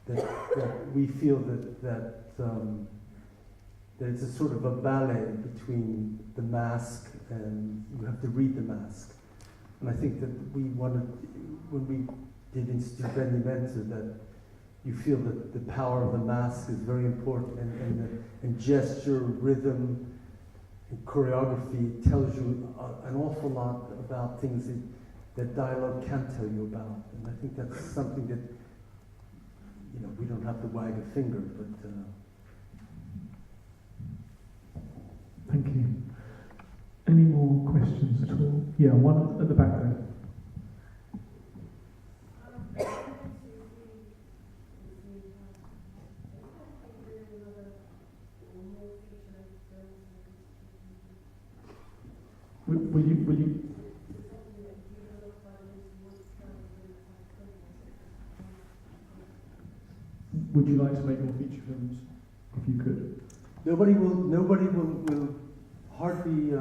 that we feel that it's a sort of a ballet between the mask and you have to read the mask. And I think that we wanted, when we did Institute Benimente, that you feel that the power of the mask is very important, and gesture, rhythm, and choreography tells you an awful lot about things that dialogue can't tell you about. And I think that's something that, you know, we don't have to wag a finger, but... Thank you. Any more questions at all? Yeah, one at the back there. Will you? Would you like to make more feature films, if you could? Nobody will hardly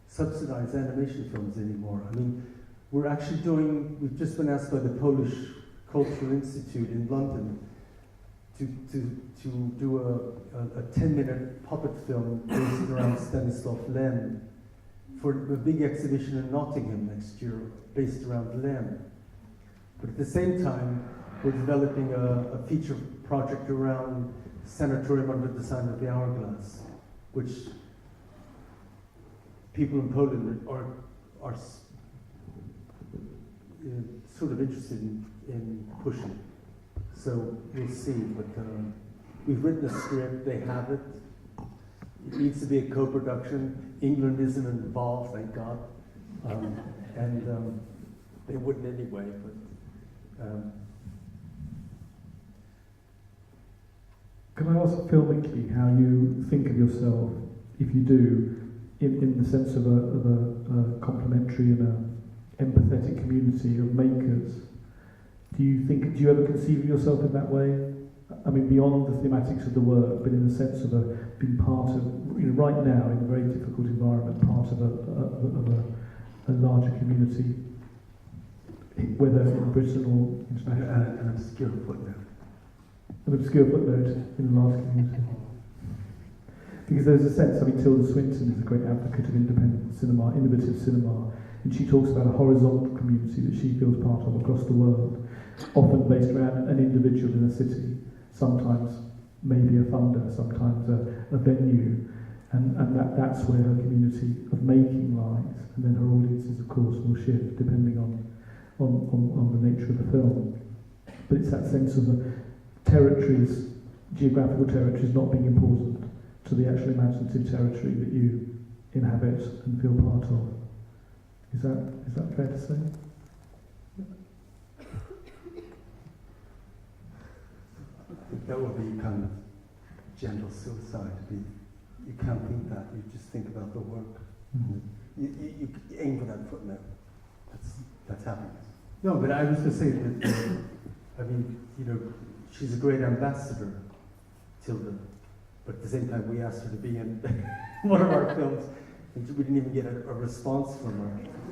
subsidize animation films anymore. I mean, we've just been asked by the Polish Cultural Institute in London to do a 10-minute puppet film based around Stanislaw Lem for a big exhibition in Nottingham next year based around Lem. But at the same time, we're developing a feature project around Sanatorium under the Sign of the Hourglass, which people in Poland are sort of interested in pushing. So we'll see, but we've written a script, they have it. It needs to be a co-production. England isn't involved, thank God. And they wouldn't anyway, but... Can I ask filmically how you think of yourself, if you do, in the sense of a complementary and an empathetic community of makers? Do you ever conceive of yourself in that way? I mean, beyond the thematics of the work, but in the sense of being part of, you know, right now in a very difficult environment, part of a larger community, whether in Britain or internationally. An obscure footnote. An obscure footnote in a large community. Because there's a sense, I mean, Tilda Swinton is a great advocate of independent cinema, innovative cinema, and she talks about a horizontal community that she feels part of across the world, often based around an individual in a city, sometimes maybe a funder, sometimes a venue, and that's where her community of making lies, and then her audiences, of course, will shift depending on the nature of the film. But it's that sense of the territories, geographical territories, not being important to the actual imaginative territory that you inhabit and feel part of. Is that fair to say? That would be kind of gentle suicide. You can't think that. You just think about the work. Mm-hmm. You aim for that footnote. That's happiness. No, but I was going to say that. I mean, you know, she's a great ambassador, Tilda. But at the same time, we asked her to be in one of our films, and we didn't even get a response from her.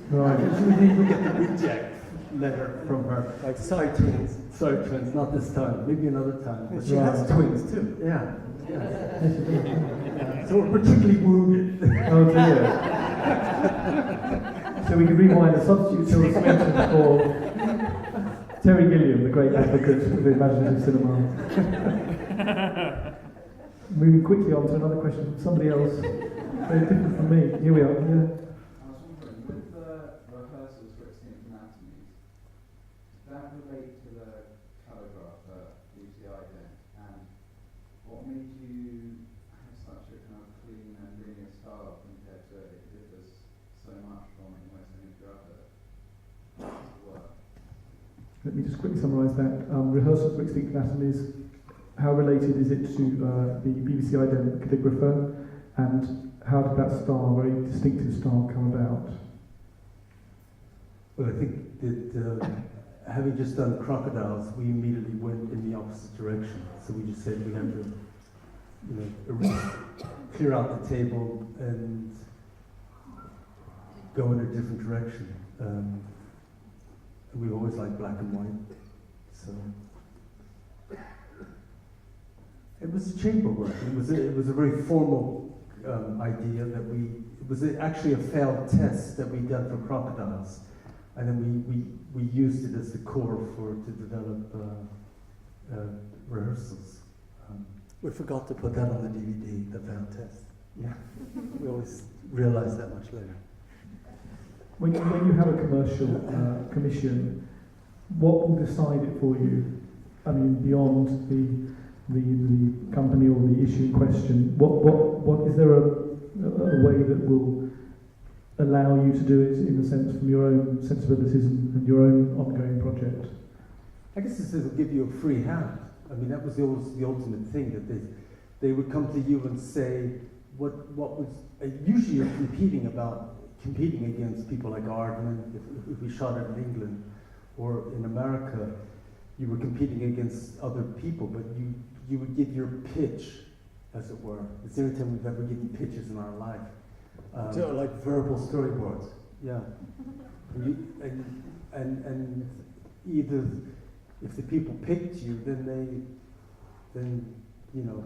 Right. We didn't even get the reject letter from her. Like, sorry twins, not this time. Maybe another time. But she has twins too. Yeah. So we're particularly wounded. Oh dear. So we can rewind a substitute Tilda Swinton for Terry Gilliam, the great advocate of imaginative cinema. Moving quickly on to another question from somebody else, very different from me. Here we are. Yeah. I was wondering, with the rehearsals for Extinct Anatomies, does that relate to the choreographer Lucy Iden, and what made you have such a kind of clean and linear style compared to it differs so much from almost any of your other work? Let me just quickly summarise that. Rehearsals for Extinct Anatomies, how related is it to the BBC Iden calligrapher, and how did that style, very distinctive style, come about? Well, I think that having just done Crocodiles, we immediately went in the opposite direction. So we just said we had to, you know, clear out the table and go in a different direction. And we've always liked black and white, so. was chamber work. It was a very formal idea that it was actually a failed test that we done for crocodiles, and then we used it as the core to develop rehearsals. We forgot to put that on the DVD, the failed test. Yeah, we always realize that much later. When you have a commercial commission, what will decide it for you? I mean, beyond the company or the issue in question, what is there a way that will allow you to do it in a sense from your own sensibilities and your own ongoing project? I guess this will give you a free hand. I mean, that was the ultimate thing, that they would come to you and say what was usually you're competing against people like Aardman. If we shot it in England or in America, you were competing against other people, but you would give your pitch, as it were. It's the only time we've ever given pitches in our life. So like verbal storyboards. Yeah. And either if the people picked you, then you know.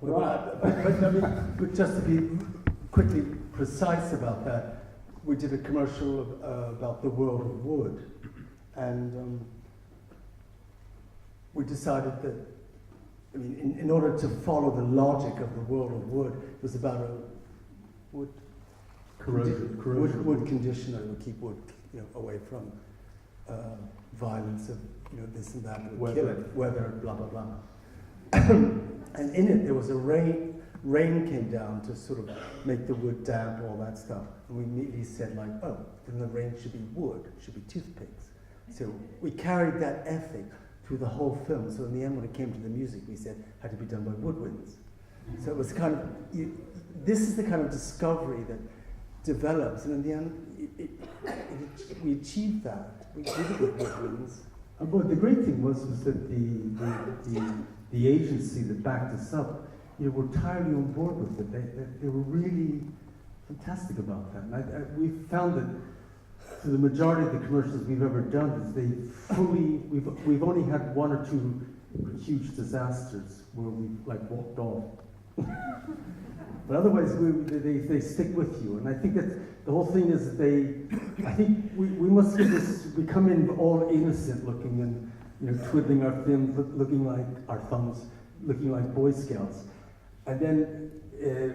But just to be quickly precise about that, we did a commercial about the world of wood, and we decided that, I mean, in order to follow the logic of the world of wood, it was about a wood wood conditioner would keep wood, away from violence of this and that, would kill it, weather, blah blah blah. And in it there was a rain came down to sort of make the wood damp, all that stuff. And we immediately said like, oh, then the rain should be wood, it should be toothpicks. So we carried that ethic through the whole film. So in the end, when it came to the music, we said it had to be done by woodwinds. So it was kind of, this is the kind of discovery that develops, and in the end, we achieved that. We did it with woodwinds. But the great thing was that the agency that backed us up, were entirely on board with it. They were really fantastic about that. And we found that for the majority of the commercials we've ever done, is we've only had one or two huge disasters where we've walked off. But otherwise, they stick with you. And I think that the whole thing is that I think we must give this, we come in all innocent looking and, twiddling our thumbs, looking like our thumbs, looking like Boy Scouts. And then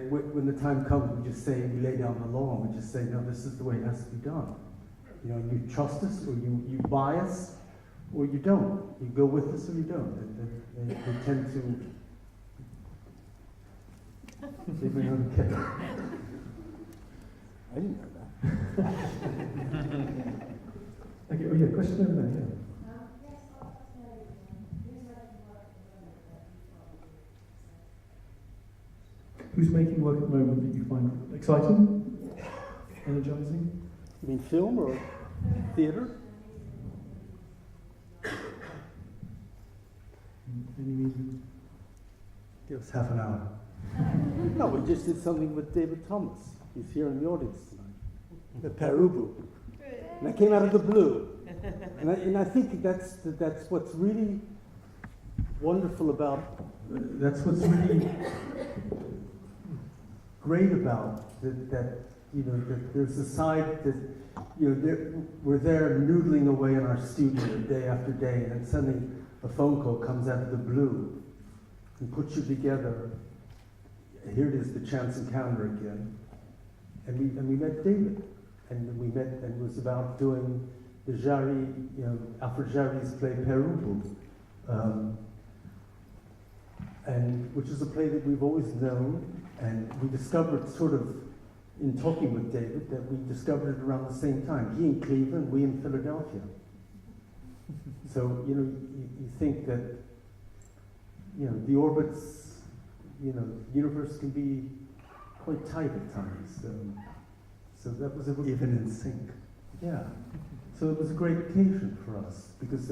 when the time comes, we just say, we lay down the law, and we just say, no, this is the way it has to be done. You trust us, or you buy us, or you don't. You go with us, or you don't. They tend to. They bring on the kettle. I didn't know that. Okay, oh yeah, question over there, yeah. Who's making work at the moment that you find exciting, energizing? You mean film or theatre? Any reason? Give us half an hour. No, we just did something with David Thomas. He's here in the audience tonight. The Perubu. And I came out of the blue. And I think that's what's really wonderful about, that's what's really great about that that there's a side that, we're there noodling away in our studio day after day, and suddenly a phone call comes out of the blue and puts you together. Here it is, the chance encounter again. And we met David, and we met, and it was about doing the Jarry, Alfred Jarry's play Perubu, and which is a play that we've always known, and we discovered sort of in talking with David that we discovered it around the same time. He in Cleveland, we in Philadelphia. So you think that the orbits. The universe can be quite tight at times. So that was even in sync. Yeah. So it was a great occasion for us because